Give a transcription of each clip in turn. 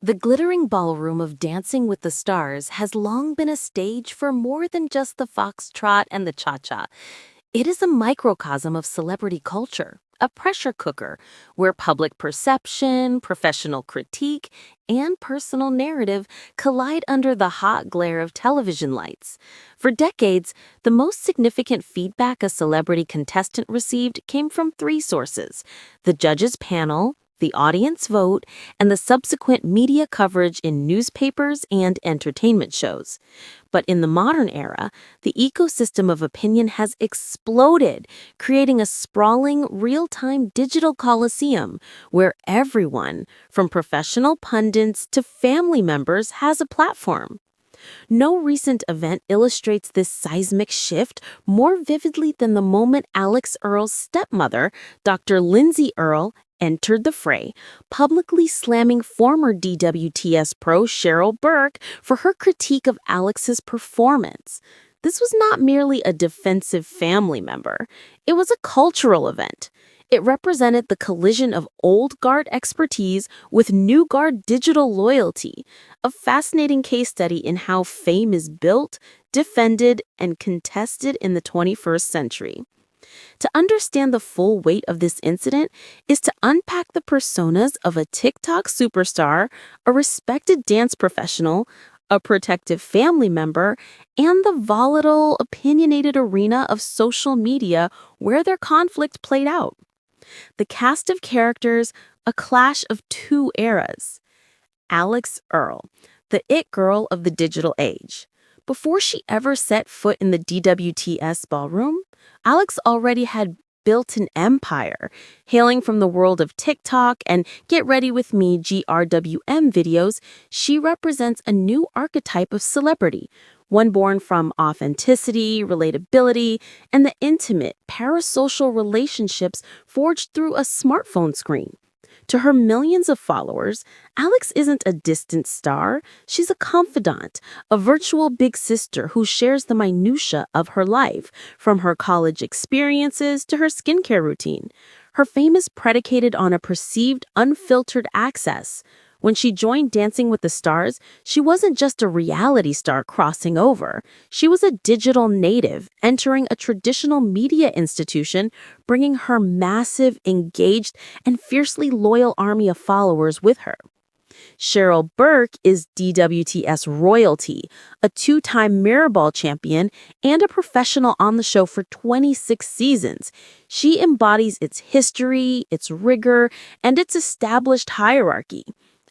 The glittering ballroom of Dancing with the Stars has long been a stage for more than just the foxtrot and the cha-cha. It is a microcosm of celebrity culture, a pressure cooker where public perception, professional critique, and personal narrative collide under the hot glare of television lights. For decades, the most significant feedback a celebrity contestant received came from three sources: the judges' panel, the audience vote, and the subsequent media coverage in newspapers and entertainment shows. But in the modern era, the ecosystem of opinion has exploded, creating a sprawling, real-time digital coliseum where everyone, from professional pundits to family members, has a platform. No recent event illustrates this seismic shift more vividly than the moment Alix Earle's stepmother, Dr. Lindsay Earle, entered the fray, publicly slamming former DWTS pro Cheryl Burke for her critique of Alix's performance. This was not merely a defensive family member. It was a cultural event. It represented the collision of old guard expertise with new guard digital loyalty, a fascinating case study in how fame is built, defended, and contested in the 21st century. To understand the full weight of this incident is to unpack the personas of a TikTok superstar, a respected dance professional, a protective family member, and the volatile, opinionated arena of social media where their conflict played out. The cast of characters, a clash of two eras. Alix Earle, the it girl of the digital age. Before she ever set foot in the DWTS ballroom, Alix already had built an empire. Hailing from the world of TikTok and Get Ready With Me GRWM videos, she represents a new archetype of celebrity, one born from authenticity, relatability, and the intimate, parasocial relationships forged through a smartphone screen. To her millions of followers, Alix isn't a distant star. She's a confidant, a virtual big sister who shares the minutiae of her life, from her college experiences to her skincare routine. Her fame is predicated on a perceived, unfiltered access. When she joined Dancing with the Stars, she wasn't just a reality star crossing over. She was a digital native, entering a traditional media institution, bringing her massive, engaged, and fiercely loyal army of followers with her. Cheryl Burke is DWTS royalty, a two-time Mirrorball champion and a professional on the show for 26 seasons. She embodies its history, its rigor, and its established hierarchy.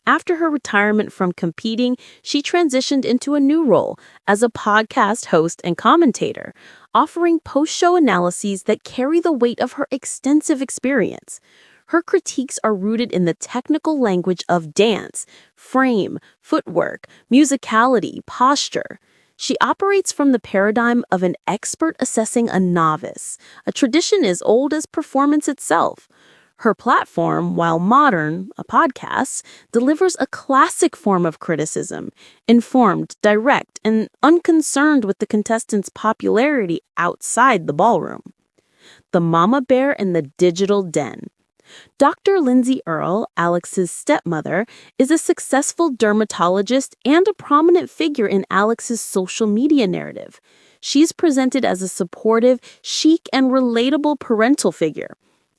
After her retirement from competing, she transitioned into a new role as a podcast host and commentator, offering post-show analyses that carry the weight of her extensive experience. Her critiques are rooted in the technical language of dance, frame, footwork, musicality, posture. She operates from the paradigm of an expert assessing a novice, a tradition as old as performance itself. Her platform, while modern, a podcast, delivers a classic form of criticism, informed, direct, and unconcerned with the contestants' popularity outside the ballroom. The Mama Bear in the Digital Den. Dr. Lindsay Earle, Alix's stepmother, is a successful dermatologist and a prominent figure in Alix's social media narrative. She's presented as a supportive, chic, and relatable parental figure.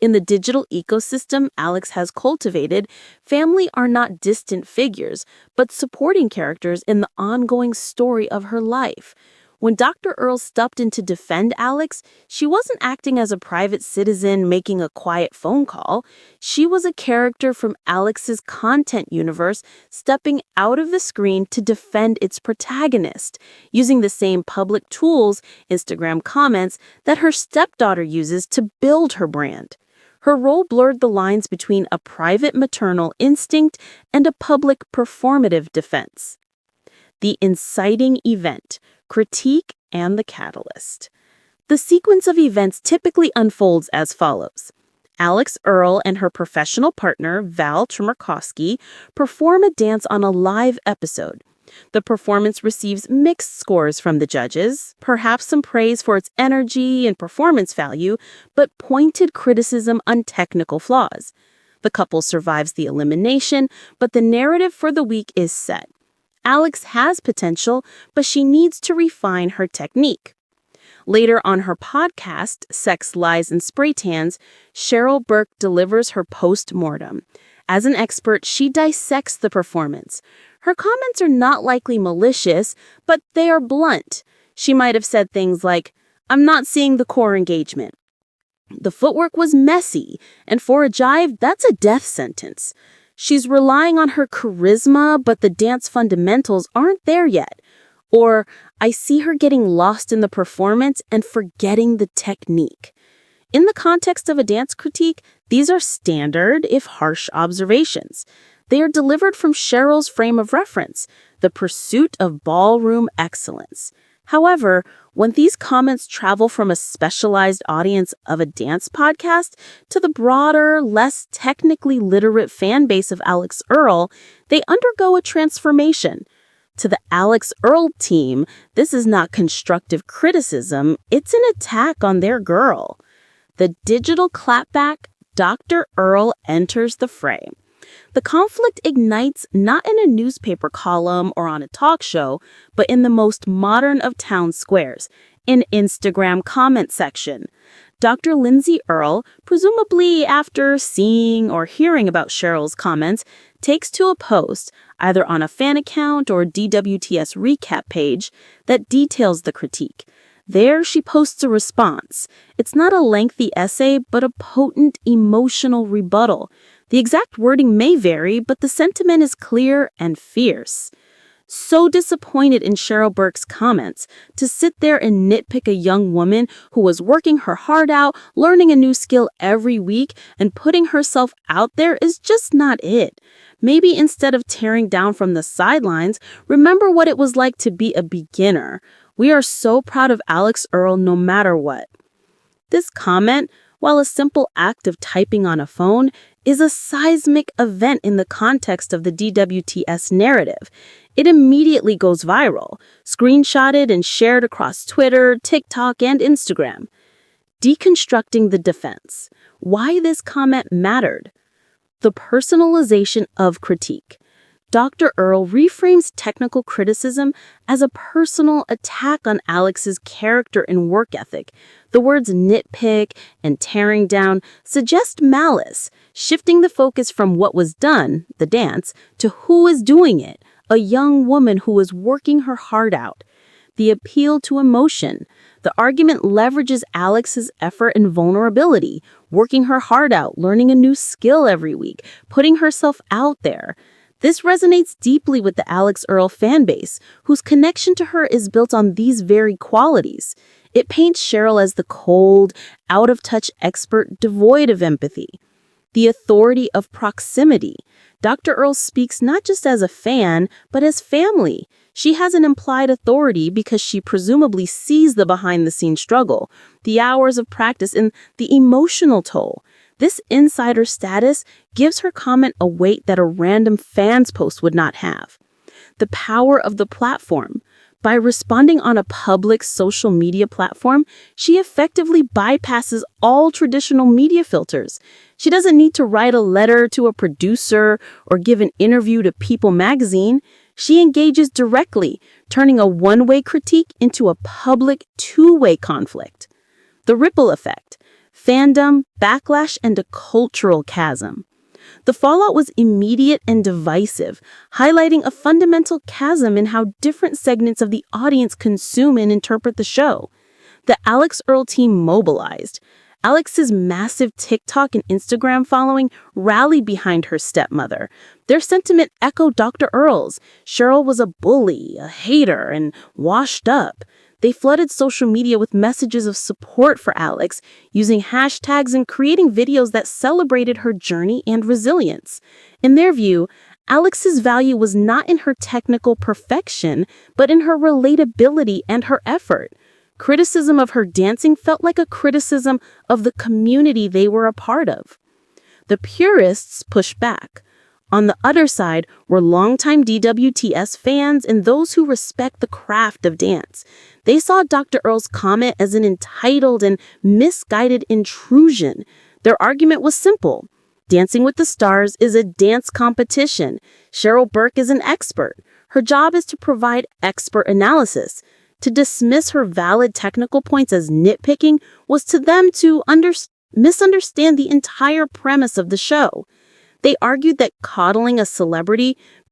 In the digital ecosystem Alix has cultivated, family are not distant figures, but supporting characters in the ongoing story of her life. When Dr. Earle stepped in to defend Alix, she wasn't acting as a private citizen making a quiet phone call. She was a character from Alix's content universe stepping out of the screen to defend its protagonist, using the same public tools, Instagram comments, that her stepdaughter uses to build her brand. Her role blurred the lines between a private maternal instinct and a public performative defense. The inciting event, critique, and the catalyst. The sequence of events typically unfolds as follows. Alix Earle and her professional partner, Val Tremarkowski, perform a dance on a live episode. The performance receives mixed scores from the judges, perhaps some praise for its energy and performance value, but pointed criticism on technical flaws. The couple survives the elimination, but the narrative for the week is set. Alix has potential, but she needs to refine her technique. Later on her podcast, Sex, Lies, and Spray Tans, Cheryl Burke delivers her post-mortem. As an expert, she dissects the performance. Her comments are not likely malicious, but they are blunt. She might have said things like, "I'm not seeing the core engagement." "The footwork was messy, and for a jive, that's a death sentence." She's relying on her charisma, but the dance fundamentals aren't there yet. Or, "I see her getting lost in the performance and forgetting the technique." In the context of a dance critique, these are standard, if harsh, observations. They are delivered from Cheryl's frame of reference, the pursuit of ballroom excellence. However, when these comments travel from a specialized audience of a dance podcast to the broader, less technically literate fan base of Alix Earle, they undergo a transformation. To the Alix Earle team, this is not constructive criticism, it's an attack on their girl. The digital clapback, Dr. Earle enters the fray. The conflict ignites not in a newspaper column or on a talk show, but in the most modern of town squares, an Instagram comment section. Dr. Lindsay Earle, presumably after seeing or hearing about Cheryl's comments, takes to a post, either on a fan account or DWTS recap page, that details the critique. There, she posts a response. It's not a lengthy essay, but a potent, emotional rebuttal. The exact wording may vary, but the sentiment is clear and fierce. So disappointed in Cheryl Burke's comments. To sit there and nitpick a young woman who was working her heart out, learning a new skill every week, and putting herself out there is just not it. Maybe instead of tearing down from the sidelines, remember what it was like to be a beginner. We are so proud of Alix Earle no matter what. This comment, while a simple act of typing on a phone, is a seismic event in the context of the DWTS narrative. It immediately goes viral, screenshotted and shared across Twitter, TikTok, and Instagram. Deconstructing the defense. Why this comment mattered. The personalization of critique. Dr. Earle reframes technical criticism as a personal attack on Alix's character and work ethic. The words nitpick and tearing down suggest malice, shifting the focus from what was done, the dance, to who is doing it, a young woman who is working her heart out. The appeal to emotion. The argument leverages Alix's effort and vulnerability, working her heart out, learning a new skill every week, putting herself out there. This resonates deeply with the Alix Earle fanbase, whose connection to her is built on these very qualities. It paints Cheryl as the cold, out-of-touch expert devoid of empathy. The authority of proximity. Dr. Earle speaks not just as a fan, but as family. She has an implied authority because she presumably sees the behind-the-scenes struggle, the hours of practice, and the emotional toll. This insider status gives her comment a weight that a random fan's post would not have. The power of the platform. By responding on a public social media platform, she effectively bypasses all traditional media filters. She doesn't need to write a letter to a producer or give an interview to People magazine. She engages directly, turning a one-way critique into a public two-way conflict. The ripple effect. Fandom, backlash, and a cultural chasm. The fallout was immediate and divisive, highlighting a fundamental chasm in how different segments of the audience consume and interpret the show. The Alix Earle team mobilized. Alix's massive TikTok and Instagram following rallied behind her stepmother. Their sentiment echoed Dr. Earle's. Cheryl was a bully, a hater, and washed up. They flooded social media with messages of support for Alix, using hashtags and creating videos that celebrated her journey and resilience. In their view, Alix's value was not in her technical perfection, but in her relatability and her effort. Criticism of her dancing felt like a criticism of the community they were a part of. The purists pushed back. On the other side were longtime DWTS fans and those who respect the craft of dance. They saw Dr. Earle's comment as an entitled and misguided intrusion. Their argument was simple. Dancing with the Stars is a dance competition. Cheryl Burke is an expert. Her job is to provide expert analysis. To dismiss her valid technical points as nitpicking was to them to misunderstand the entire premise of the show. They argued that coddling a celebrity